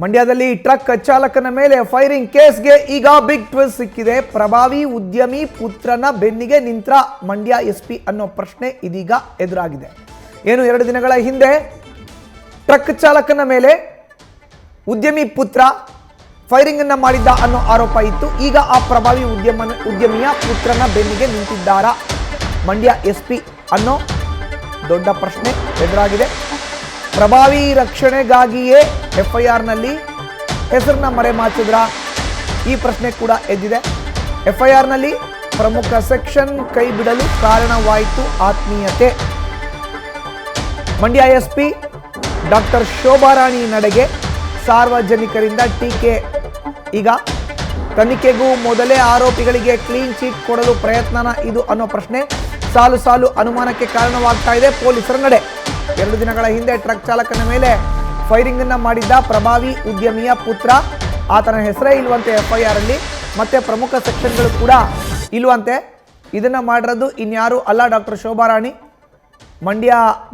ಮಂಡ್ಯದಲ್ಲಿ ಟ್ರಕ್ ಚಾಲಕನ ಮೇಲೆ ಫೈರಿಂಗ್ ಕೇಸ್ಗೆ ಈಗ ಬಿಗ್ ಟ್ವಿಸ್ಟ್ ಸಿಕ್ಕಿದೆ. ಪ್ರಭಾವಿ ಉದ್ಯಮಿ ಪುತ್ರನ ಬೆನ್ನಿಗೆ ನಿಂತ್ರ ಮಂಡ್ಯ ಎಸ್ಪಿ ಅನ್ನೋ ಪ್ರಶ್ನೆ ಇದೀಗ ಎದುರಾಗಿದೆ. ಏನು 2 ದಿನಗಳ ಹಿಂದೆ ಟ್ರಕ್ ಚಾಲಕನ ಮೇಲೆ ಉದ್ಯಮಿ ಪುತ್ರ ಫೈರಿಂಗ್ ಅನ್ನ ಮಾಡಿದ್ದ ಅನ್ನೋ ಆರೋಪ ಇತ್ತು. ಈಗ ಆ ಪ್ರಭಾವಿ ಉದ್ಯಮಿಯ ಪುತ್ರನ ಬೆನ್ನಿಗೆ ನಿಂತಿದ್ದಾರಾ ಮಂಡ್ಯ ಎಸ್ಪಿ ಅನ್ನೋ ದೊಡ್ಡ ಪ್ರಶ್ನೆ ಎದುರಾಗಿದೆ. ಪ್ರಭಾವಿ ರಕ್ಷಣೆಗಾಗಿಯೇ ಎಫ್ಐಆರ್ನಲ್ಲಿ ಹೆಸರನ್ನ ಮರೆಮಾಚಿದ್ರ ಈ ಪ್ರಶ್ನೆ ಕೂಡ ಎದ್ದಿದೆ. ಎಫ್ಐಆರ್ನಲ್ಲಿ ಪ್ರಮುಖ ಸೆಕ್ಷನ್ ಕೈ ಬಿಡಲು ಕಾರಣವಾಯಿತು ಆತ್ಮೀಯತೆ. ಮಂಡ್ಯ ಎಸ್ಪಿ ಡಾಕ್ಟರ್ ಶೋಭಾರಾಣಿ ನಡೆಗೆ ಸಾರ್ವಜನಿಕರಿಂದ ಟೀಕೆ. ಈಗ ತನಿಖೆಗೂ ಮೊದಲೇ ಆರೋಪಿಗಳಿಗೆ ಕ್ಲೀನ್ ಚೀಟ್ ಕೊಡಲು ಪ್ರಯತ್ನನ ಇದು ಅನ್ನೋ ಪ್ರಶ್ನೆ ಸಾಲು ಸಾಲು ಅನುಮಾನಕ್ಕೆ ಕಾರಣವಾಗ್ತಾ ಇದೆ ಪೊಲೀಸರ ನಡೆ. 2 ದಿನಗಳ ಹಿಂದೆ ಟ್ರಕ್ ಚಾಲಕನ ಮೇಲೆ ಫೈರಿಂಗ್ ಅನ್ನ ಮಾಡಿದ್ದ ಪ್ರಭಾವಿ ಉದ್ಯಮಿಯ ಪುತ್ರ, ಆತನ ಹೆಸರೇ ಇಲ್ವಂತೆ ಎಫ್ಐಆರ್ ಅಲ್ಲಿ, ಮತ್ತೆ ಪ್ರಮುಖ ಸೆಕ್ಷನ್ಗಳು ಕೂಡ ಇಲ್ವಂತೆ. ಇದನ್ನ ಮಾಡಿರೋದು ಇನ್ಯಾರು ಅಲ್ಲ, ಡಾಕ್ಟರ್ ಶೋಭಾರಾಣಿ, ಮಂಡ್ಯ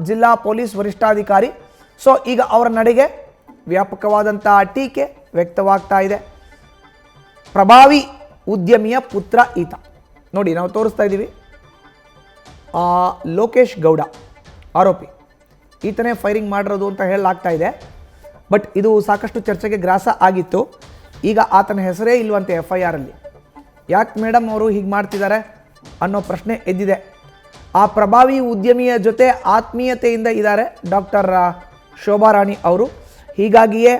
ಜಿಲ್ಲಾ ಪೊಲೀಸ್ ವರಿಷ್ಠಾಧಿಕಾರಿ. ಸೊ ಈಗ ಅವರ ನಡೆಗೆ ವ್ಯಾಪಕವಾದಂತಹ ಟೀಕೆ ವ್ಯಕ್ತವಾಗ್ತಾ ಇದೆ. ಪ್ರಭಾವಿ ಉದ್ಯಮಿಯ ಪುತ್ರ ಈತ. ನೋಡಿ, ನಾವು ತೋರಿಸ್ತಾ ಇದ್ದೀವಿ, ಲೋಕೇಶ್ ಗೌಡ ಆರೋಪಿ, ಈತನೇ ಫೈರಿಂಗ್ ಮಾಡಿರೋದು ಅಂತ ಹೇಳಲಾಗ್ತಾ ಇದೆ. ಬಟ್ ಇದು ಸಾಕಷ್ಟು ಚರ್ಚೆಗೆ ಗ್ರಾಸ ಆಗಿತ್ತು. ಈಗ ಆತನ ಹೆಸರೇ ಇಲ್ವಂತೆ ಎಫ್ಐಆರ್ ಅಲ್ಲಿ. ಯಾಕೆ ಮೇಡಮ್ ಅವರು ಹೀಗೆ ಮಾಡ್ತಿದ್ದಾರೆ ಅನ್ನೋ ಪ್ರಶ್ನೆ ಎದ್ದಿದೆ. ಆ ಪ್ರಭಾವಿ ಉದ್ಯಮಿಯ ಜೊತೆ ಆತ್ಮೀಯತೆಯಿಂದ ಇದ್ದಾರೆ ಡಾಕ್ಟರ್ ಶೋಭಾರಾಣಿ ಅವರು. ಹೀಗಾಗಿಯೇ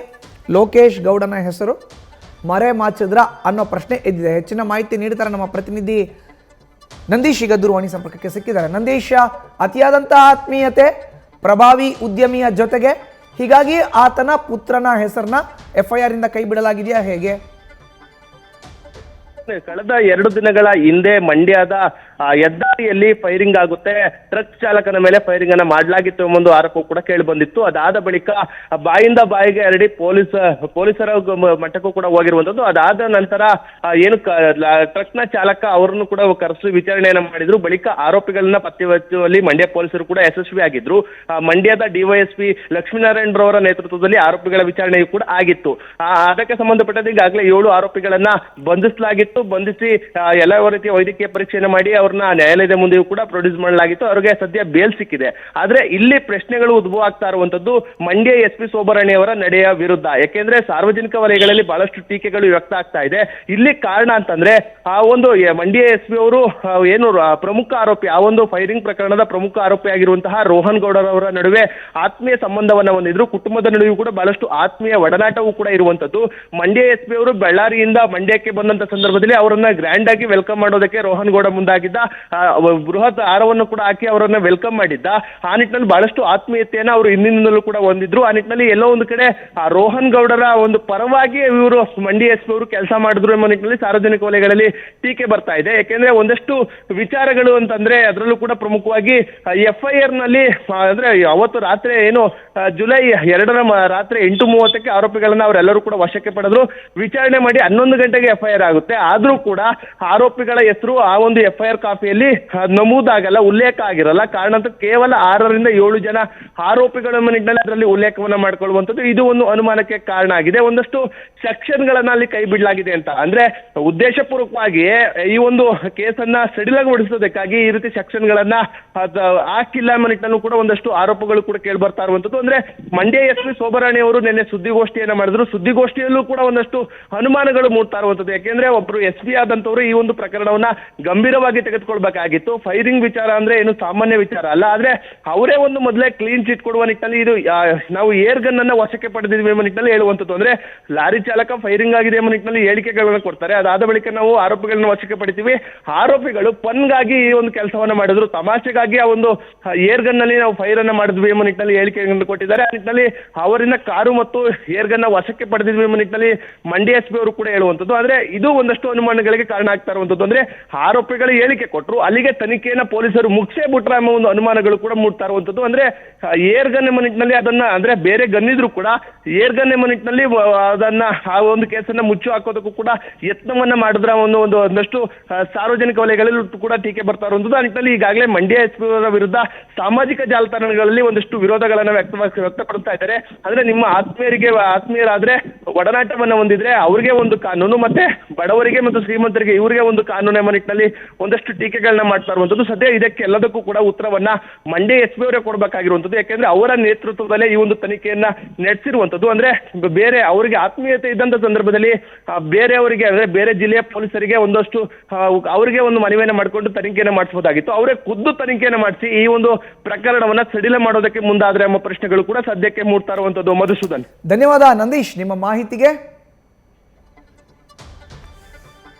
ಲೋಕೇಶ್ ಗೌಡನ ಹೆಸರು ಮರೆ ಮಾಚಿದ್ರ ಅನ್ನೋ ಪ್ರಶ್ನೆ ಎದ್ದಿದೆ. ಹೆಚ್ಚಿನ ಮಾಹಿತಿ ನೀಡ್ತಾರೆ ನಮ್ಮ ಪ್ರತಿನಿಧಿ ನಂದೀಶ್. ಈಗ ದೂರವಾಣಿ ಸಂಪರ್ಕಕ್ಕೆ ಸಿಕ್ಕಿದ್ದಾರೆ. ನಂದೀಶ್, ಅತಿಯಾದಂತಹ ಆತ್ಮೀಯತೆ ಪ್ರಭಾವಿ ಉದ್ಯಮಿಯ ಜೊತೆಗೆ, ಹೀಗಾಗಿ ಆತನ ಪುತ್ರನ ಹೆಸರನ್ನ ಎಫ್ಐಆರ್ ಇಂದ ಕೈ ಬಿಡಲಾಗಿದೆಯಾ, ಹೇಗೆ? ಕಳೆದ 2 ದಿನಗಳ ಹಿಂದೆ ಮಂಡ್ಯದ ಹೆದ್ದಾರಿಯಲ್ಲಿ ಫೈರಿಂಗ್ ಆಗುತ್ತೆ. ಟ್ರಕ್ ಚಾಲಕನ ಮೇಲೆ ಫೈರಿಂಗ್ ಅನ್ನ ಮಾಡಲಾಗಿತ್ತು ಎಂಬ ಒಂದು ಆರೋಪ ಕೂಡ ಕೇಳಿ ಬಂದಿತ್ತು. ಅದಾದ ಬಳಿಕ ಬಾಯಿಂದ ಬಾಯಿಗೆ ಹರಡಿ ಪೊಲೀಸರ ಮಟ್ಟಕ್ಕೂ ಕೂಡ ಹೋಗಿರುವಂತದ್ದು. ಅದಾದ ನಂತರ ಏನು ಟ್ರಕ್ ನ ಚಾಲಕ ಅವರನ್ನು ಕೂಡ ಕರೆಸಿ ವಿಚಾರಣೆಯನ್ನ ಮಾಡಿದ್ರು. ಬಳಿಕ ಆರೋಪಿಗಳನ್ನ ಪತ್ತೆ ಹಚ್ಚುವಲ್ಲಿ ಮಂಡ್ಯ ಪೊಲೀಸರು ಕೂಡ ಯಶಸ್ವಿಯಾಗಿದ್ರು. ಮಂಡ್ಯದ ಡಿವೈಎಸ್ಪಿ ಲಕ್ಷ್ಮೀನಾರಾಯಣ ರವರ ನೇತೃತ್ವದಲ್ಲಿ ಆರೋಪಿಗಳ ವಿಚಾರಣೆಯೂ ಕೂಡ ಆಗಿತ್ತು. ಅದಕ್ಕೆ ಸಂಬಂಧಪಟ್ಟಂತೆ ಈಗಾಗಲೇ 7 ಆರೋಪಿಗಳನ್ನ ಬಂಧಿಸಲಾಗಿತ್ತು. ಬಂಧಿಸಿ ಎಲ್ಲ ರೀತಿಯ ವೈದ್ಯಕೀಯ ಪರೀಕ್ಷೆಯನ್ನು ಮಾಡಿ ಅವ್ರನ್ನ ನ್ಯಾಯಾಲಯದ ಮುಂದೆಯೂ ಕೂಡ ಪ್ರೊಡ್ಯೂಸ್ ಮಾಡಲಾಗಿತ್ತು. ಅವರಿಗೆ ಸದ್ಯ ಬೇಲ್ ಸಿಕ್ಕಿದೆ. ಆದ್ರೆ ಇಲ್ಲಿ ಪ್ರಶ್ನೆಗಳು ಉದ್ಭವ ಆಗ್ತಾ ಇರುವಂತದ್ದು ಮಂಡ್ಯ ಎಸ್ಪಿ ಶೋಭಾರಾಣಿ ಅವರ ನಡೆಯ ವಿರುದ್ಧ. ಯಾಕೆಂದ್ರೆ ಸಾರ್ವಜನಿಕ ವಲಯಗಳಲ್ಲಿ ಬಹಳಷ್ಟು ಟೀಕೆಗಳು ವ್ಯಕ್ತ ಆಗ್ತಾ ಇದೆ. ಇಲ್ಲಿ ಕಾರಣ ಅಂತಂದ್ರೆ ಆ ಒಂದು ಮಂಡ್ಯ ಎಸ್ಪಿ ಅವರು ಏನು ಪ್ರಮುಖ ಆರೋಪಿ, ಆ ಒಂದು ಫೈರಿಂಗ್ ಪ್ರಕರಣದ ಪ್ರಮುಖ ಆರೋಪಿ ಆಗಿರುವಂತಹ ರೋಹನ್ ಗೌಡರವರ ನಡುವೆ ಆತ್ಮೀಯ ಸಂಬಂಧವನ್ನ ಹೊಂದಿದ್ರು. ಕುಟುಂಬದ ನಡುವೆ ಕೂಡ ಬಹಳಷ್ಟು ಆತ್ಮೀಯ ಒಡನಾಟವೂ ಕೂಡ ಇರುವಂತದ್ದು. ಮಂಡ್ಯ ಎಸ್ಪಿ ಅವರು ಬಳ್ಳಾರಿಯಿಂದ ಮಂಡ್ಯಕ್ಕೆ ಬಂದಂತ ಸಂದರ್ಭದಲ್ಲಿ ಅವರನ್ನ ಗ್ರ್ಯಾಂಡ್ ಆಗಿ ವೆಲ್ಕಮ್ ಮಾಡೋದಕ್ಕೆ ರೋಹನ್ ಗೌಡ ಮುಂದಾಗಿದ್ದ. ಬೃಹತ್ ಹಾರವನ್ನು ಕೂಡ ಹಾಕಿ ಅವರನ್ನ ವೆಲ್ಕಮ್ ಮಾಡಿದ್ದ. ಆ ನಿಟ್ಟಿನಲ್ಲಿ ಬಹಳಷ್ಟು ಆತ್ಮೀಯತೆಯನ್ನ ಅವರು ಹಿಂದಿನಿಂದಲೂ ಕೂಡ ಹೊಂದಿದ್ರು. ಆ ನಿಟ್ಟಿನಲ್ಲಿ ಎಲ್ಲೋ ಒಂದು ಕಡೆ ಆ ರೋಹನ್ ಗೌಡರ ಒಂದು ಪರವಾಗಿ ಇವರು ಮಂಡ್ಯ ಎಸ್ಪಿ ಅವರು ಕೆಲಸ ಮಾಡಿದ್ರು ಎಂಬ ನಿಟ್ಟಿನಲ್ಲಿ ಸಾರ್ವಜನಿಕ ವಲಯಗಳಲ್ಲಿ ಟೀಕೆ ಬರ್ತಾ ಇದೆ. ಯಾಕೆಂದ್ರೆ ಒಂದಷ್ಟು ವಿಚಾರಗಳು ಅಂತಂದ್ರೆ ಅದರಲ್ಲೂ ಕೂಡ ಪ್ರಮುಖವಾಗಿ ಎಫ್ಐಆರ್ ನಲ್ಲಿ ಅಂದ್ರೆ ಅವತ್ತು ರಾತ್ರಿ ಏನು ಜುಲೈ 2ರ ರಾತ್ರಿ 8:30ಕ್ಕೆ ಆರೋಪಿಗಳನ್ನ ಅವರೆಲ್ಲರೂ ಕೂಡ ವಶಕ್ಕೆ ಪಡೆದ್ರು. ವಿಚಾರಣೆ ಮಾಡಿ 11 ಗಂಟೆಗೆ ಎಫ್ಐಆರ್ ಆಗುತ್ತೆ. ಆದ್ರೂ ಕೂಡ ಆರೋಪಿಗಳ ಹೆಸರು ಆ ಒಂದು ಎಫ್ಐಆರ್ ಕಾಪಿಯಲ್ಲಿ ನಮೂದಾಗಲ್ಲ, ಉಲ್ಲೇಖ ಆಗಿರಲ್ಲ. ಕಾರಣ ಅಂತ ಕೇವಲ 6ರಿಂದ 7 ಜನ ಆರೋಪಿಗಳ ನಿಟ್ಟಿನಲ್ಲಿ ಅದರಲ್ಲಿ ಉಲ್ಲೇಖವನ್ನ ಮಾಡ್ಕೊಳ್ಳುವಂಥದ್ದು ಇದು ಒಂದು ಅನುಮಾನಕ್ಕೆ ಕಾರಣ ಆಗಿದೆ. ಒಂದಷ್ಟು ಸೆಕ್ಷನ್ಗಳನ್ನ ಅಲ್ಲಿ ಕೈ ಬಿಡಲಾಗಿದೆ ಅಂತ ಅಂದ್ರೆ ಉದ್ದೇಶಪೂರ್ವಕವಾಗಿ ಈ ಒಂದು ಕೇಸನ್ನ ಸಡಿಲಗೊಳಿಸೋದಕ್ಕಾಗಿ ಈ ರೀತಿ ಸೆಕ್ಷನ್ಗಳನ್ನ ಹಾಕಿಲ್ಲ ಎಂಬ ನಿಟ್ಟಿನಲ್ಲೂ ಕೂಡ ಒಂದಷ್ಟು ಆರೋಪಗಳು ಕೂಡ ಕೇಳಿ ಬರ್ತಾ ಇರುವಂತದ್ದು. ಅಂದ್ರೆ ಮಂಡ್ಯ ಎಸ್ಪಿ ಶೋಭಾರಾಣಿ ಅವರು ನಿನ್ನೆ ಸುದ್ದಿಗೋಷ್ಠಿಯನ್ನ ಮಾಡಿದ್ರು. ಸುದ್ದಿಗೋಷ್ಠಿಯಲ್ಲೂ ಕೂಡ ಒಂದಷ್ಟು ಅನುಮಾನಗಳು ಮೂಡ್ತಾ ಇರುವಂತದ್ದು. ಯಾಕೆಂದ್ರೆ ಒಬ್ರು ಎಸ್ಪಿ ಆದಂತವ್ರು ಈ ಒಂದು ಪ್ರಕರಣವನ್ನ ಗಂಭೀರವಾಗಿ ತೆಗೆದುಕೊಳ್ಬೇಕಾಗಿತ್ತು. ಫೈರಿಂಗ್ ವಿಚಾರ ಅಂದ್ರೆ ಏನು ಸಾಮಾನ್ಯ ವಿಚಾರ ಅಲ್ಲ. ಆದ್ರೆ ಅವರೇ ಒಂದು ಮೊದಲೇ ಕ್ಲೀನ್ ಚಿಟ್ ಕೊಡುವ ನಿಟ್ಟಿನಲ್ಲಿ ಇದು ನಾವು ಏರ್ ಗನ್ ಅನ್ನ ವಶಕ್ಕೆ ಪಡೆದಿದ್ವಿ ಎಂಬ ನಿಟ್ಟಿನಲ್ಲಿ ಹೇಳುವಂತದ್ದು. ಅಂದ್ರೆ ಲಾರಿ ಚಾಲಕ ಫೈರಿಂಗ್ ಆಗಿದೆ ಎಂಬ ನಿಟ್ಟಿನಲ್ಲಿ ಹೇಳಿಕೆಗಳನ್ನ ಕೊಡ್ತಾರೆ. ಅದಾದ ಬಳಿಕ ನಾವು ಆರೋಪಿಗಳನ್ನ ವಶಕ್ಕೆ ಪಡಿತೀವಿ. ಆರೋಪಿಗಳು ಪನ್ಗಾಗಿ ಈ ಒಂದು ಕೆಲಸವನ್ನ ಮಾಡಿದ್ರು, ತಮಾಷೆಗಾಗಿ ಆ ಒಂದು ಏರ್ ಗನ್ ನಲ್ಲಿ ನಾವು ಫೈರ್ ಅನ್ನ ಮಾಡಿದ್ವಿ ಎಂಬ ನಿಟ್ಟಿನಲ್ಲಿ ಹೇಳಿಕೆಗಳನ್ನು ಕೊಟ್ಟಿದ್ದಾರೆ. ಆ ನಿಟ್ಟಿನಲ್ಲಿ ಅವರಿಂದ ಕಾರು ಮತ್ತು ಏರ್ ಗನ್ ವಶಕ್ಕೆ ಪಡೆದಿದ್ವಿ ಎಂಬ ನಿಟ್ಟಿನಲ್ಲಿ ಮಂಡ್ಯ ಎಸ್ಪಿ ಅವರು ಕೂಡ ಹೇಳುವಂತದ್ದು. ಆದ್ರೆ ಇದು ಒಂದಷ್ಟು ಅನುಮಾನಗಳಿಗೆ ಕಾರಣ ಆಗ್ತಾ ಇರುವಂತದ್ದು. ಅಂದ್ರೆ ಆರೋಪಿಗಳು ಹೇಳಿಕೆ ಕೊಟ್ಟರು, ಅಲ್ಲಿ ಅಲ್ಲಿಗೆ ತನಿಖೆಯನ್ನ ಪೊಲೀಸರು ಮುಗಿಸೇ ಬಿಟ್ರೆ ಎಂಬ ಒಂದು ಅನುಮಾನಗಳು ಕೂಡ ಮೂಡ್ತಾ ಇರುವಂತದ್ದು. ಅಂದ್ರೆ ಏರ್ ಗನ್ ಎಂಬ ನಿಟ್ಟಿನಲ್ಲಿ ಅದನ್ನ ಅಂದ್ರೆ ಬೇರೆ ಗನ್ನಿದ್ರು ಕೂಡ ಏರ್ ಗನ್ ಎಂಬ ನಿಟ್ಟಿನಲ್ಲಿ ಅದನ್ನ ಆ ಒಂದು ಕೇಸನ್ನ ಮುಚ್ಚು ಹಾಕೋದಕ್ಕೂ ಕೂಡ ಯತ್ನವನ್ನ ಮಾಡಿದ್ರ ಒಂದಷ್ಟು ಸಾರ್ವಜನಿಕ ವಲಯಗಳಲ್ಲಿ ಕೂಡ ಟೀಕೆ ಬರ್ತಾ ಇರುವಂತದ್ದು. ಆ ನಿಟ್ಟಿನಲ್ಲಿ ಈಗಾಗಲೇ ಮಂಡ್ಯ ಎಸ್ಪಿ ವಿರುದ್ಧ ಸಾಮಾಜಿಕ ಜಾಲತಾಣಗಳಲ್ಲಿ ಒಂದಷ್ಟು ವಿರೋಧಗಳನ್ನ ವ್ಯಕ್ತಪಡಿಸ್ತಾ ಇದ್ದಾರೆ. ಅಂದ್ರೆ ನಿಮ್ಮ ಆತ್ಮೀಯರಾದ್ರೆ ಒಡನಾಟವನ್ನ ಹೊಂದಿದ್ರೆ ಅವ್ರಿಗೆ ಒಂದು ಕಾನೂನು, ಮತ್ತೆ ಬಡವರಿಗೆ ಮತ್ತು ಶ್ರೀಮಂತರಿಗೆ ಇವರಿಗೆ ಒಂದು ಕಾನೂನು ಎಂಬ ನಿಟ್ಟಿನಲ್ಲಿ ಒಂದಷ್ಟು ಟೀಕೆಗಳನ್ನ ಮಾಡ್ತಾ ಇರುವಂತದ್ದು. ಸದ್ಯ ಇದಕ್ಕೆ ಎಲ್ಲದಕ್ಕೂ ಕೂಡ ಉತ್ತರವನ್ನ ಮಂಡ್ಯ ಎಸ್ಪಿ ಅವರೇ ಕೊಡಬೇಕಾಗಿರುವಂತದ್ದು. ಯಾಕೆಂದ್ರೆ ಅವರ ನೇತೃತ್ವದಲ್ಲೇ ಈ ಒಂದು ತನಿಖೆಯನ್ನ ನಡೆಸಿರುವಂತದ್ದು. ಅಂದ್ರೆ ಬೇರೆ ಅವರಿಗೆ ಆತ್ಮೀಯತೆ ಇದ್ದಂತ ಸಂದರ್ಭದಲ್ಲಿ ಬೇರೆಯವರಿಗೆ ಅಂದ್ರೆ ಬೇರೆ ಜಿಲ್ಲೆಯ ಪೊಲೀಸರಿಗೆ ಒಂದಷ್ಟು ಅವರಿಗೆ ಒಂದು ಮನವಿಯನ್ನ ಮಾಡಿಕೊಂಡು ತನಿಖೆಯನ್ನ ಮಾಡಿಸಬಹುದಾಗಿತ್ತು. ಅವರೇ ಖುದ್ದು ತನಿಖೆಯನ್ನ ಮಾಡಿಸಿ ಈ ಒಂದು ಪ್ರಕರಣವನ್ನ ಸಡಿಲ ಮಾಡೋದಕ್ಕೆ ಮುಂದಾದ್ರೆ ಎಂಬ ಪ್ರಶ್ನೆಗಳು ಕೂಡ ಸದ್ಯಕ್ಕೆ ಮೂಡ್ತಾ ಇರುವಂತದ್ದು. ಮಧುಸೂದನ್, ಧನ್ಯವಾದ ನಂದೀಶ್ ನಿಮ್ಮ ಮಾಹಿತಿಗೆ.